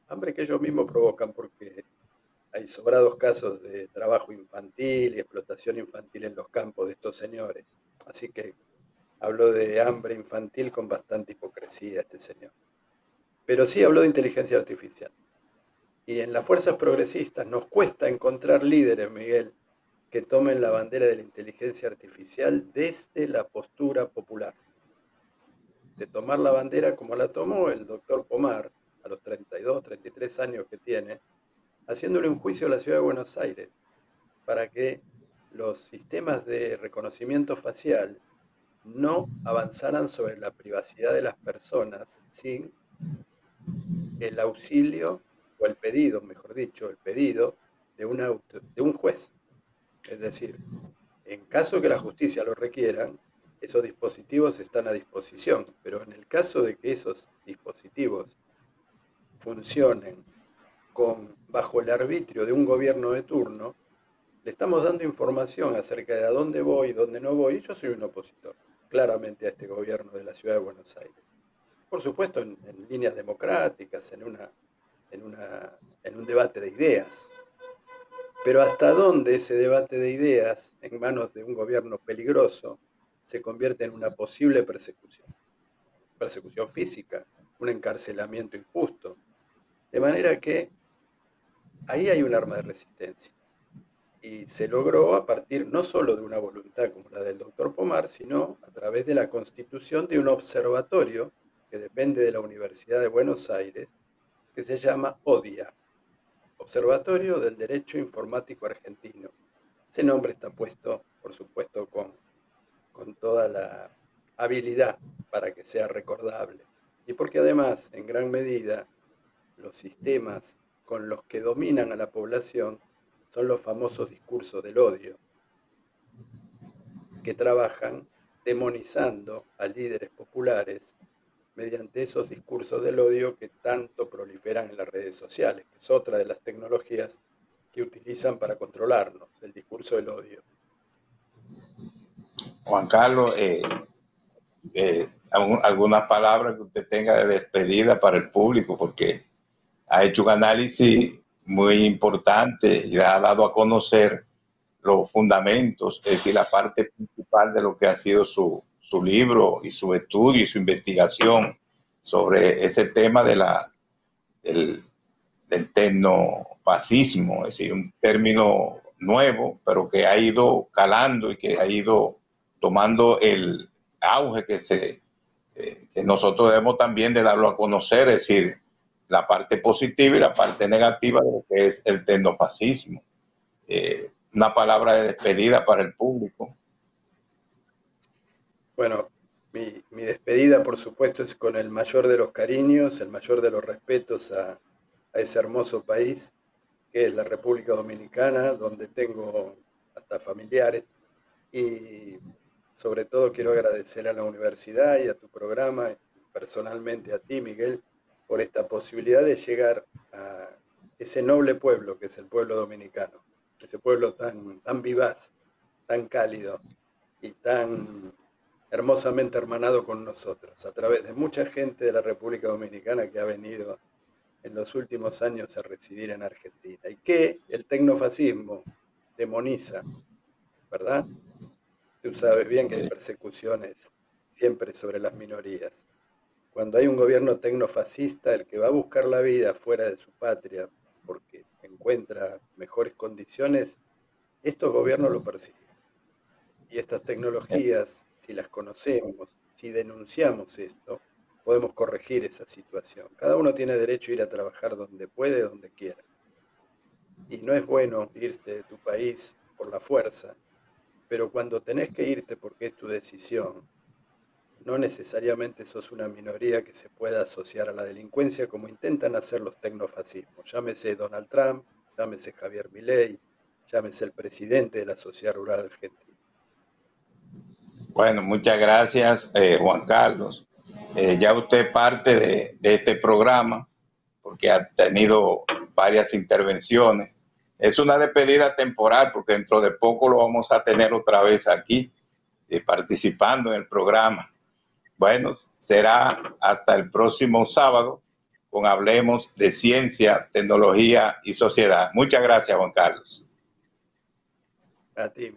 Hambre que ellos mismos provocan porque hay sobrados casos de trabajo infantil y explotación infantil en los campos de estos señores. Así que habló de hambre infantil con bastante hipocresía este señor. Pero sí habló de inteligencia artificial. Y en las fuerzas progresistas nos cuesta encontrar líderes, Miguel, que tomen la bandera de la inteligencia artificial desde la postura popular. De tomar la bandera como la tomó el doctor Pomar a los 32, 33 años que tiene, haciéndole un juicio a la ciudad de Buenos Aires para que los sistemas de reconocimiento facial no avanzaran sobre la privacidad de las personas sin el auxilio o el pedido, mejor dicho, el pedido de un juez. Es decir, en caso que la justicia lo requiera, esos dispositivos están a disposición, pero en el caso de que esos dispositivos funcionen bajo el arbitrio de un gobierno de turno, le estamos dando información acerca de a dónde voy y dónde no voy. Yo soy un opositor, claramente, a este gobierno de la Ciudad de Buenos Aires. Por supuesto, en líneas democráticas, en un debate de ideas. Pero hasta dónde ese debate de ideas, en manos de un gobierno peligroso, se convierte en una posible persecución. Persecución física, un encarcelamiento injusto. De manera que ahí hay un arma de resistencia. Y se logró a partir no solo de una voluntad como la del doctor Pomar, sino a través de la constitución de un observatorio que depende de la Universidad de Buenos Aires, que se llama ODIA, Observatorio del Derecho Informático Argentino. Ese nombre está puesto, por supuesto, con toda la habilidad para que sea recordable. Y porque además, en gran medida, los sistemas con los que dominan a la población son los famosos discursos del odio, que trabajan demonizando a líderes populares mediante esos discursos del odio que tanto proliferan en las redes sociales, que es otra de las tecnologías que utilizan para controlarnos, el discurso del odio. Juan Carlos, alguna palabra que usted tenga de despedida para el público, porque ha hecho un análisis muy importante y ha dado a conocer los fundamentos, es decir, la parte principal de lo que ha sido su libro y su estudio y su investigación sobre ese tema de del tecnofascismo, es decir, un término nuevo, pero que ha ido calando y que ha ido tomando el auge que nosotros debemos también de darlo a conocer, es decir, la parte positiva y la parte negativa de lo que es el tecnofascismo. Una palabra de despedida para el público. Bueno, mi despedida, por supuesto, es con el mayor de los cariños, el mayor de los respetos a ese hermoso país que es la República Dominicana, donde tengo hasta familiares. Y sobre todo quiero agradecer a la universidad y a tu programa, y personalmente a ti, Miguel, por esta posibilidad de llegar a ese noble pueblo que es el pueblo dominicano, ese pueblo tan vivaz, tan cálido y tan hermosamente hermanado con nosotros, a través de mucha gente de la República Dominicana que ha venido en los últimos años a residir en Argentina, y que el tecnofascismo demoniza, ¿verdad? Tú sabes bien que hay persecuciones siempre sobre las minorías. Cuando hay un gobierno tecnofascista, el que va a buscar la vida fuera de su patria porque encuentra mejores condiciones, estos gobiernos lo persiguen. Y estas tecnologías, si las conocemos, si denunciamos esto, podemos corregir esa situación. Cada uno tiene derecho a ir a trabajar donde puede, donde quiera. Y no es bueno irte de tu país por la fuerza, pero cuando tenés que irte porque es tu decisión, no necesariamente sos una minoría que se pueda asociar a la delincuencia como intentan hacer los tecnofascismos. Llámese Donald Trump, llámese Javier Milei, llámese el presidente de la Sociedad Rural Argentina. Bueno, muchas gracias, Juan Carlos. Ya usted parte de este programa porque ha tenido varias intervenciones. Es una despedida temporal porque dentro de poco lo vamos a tener otra vez aquí participando en el programa. Bueno, será hasta el próximo sábado con Hablemos de Ciencia, Tecnología y Sociedad. Muchas gracias, Juan Carlos. A ti,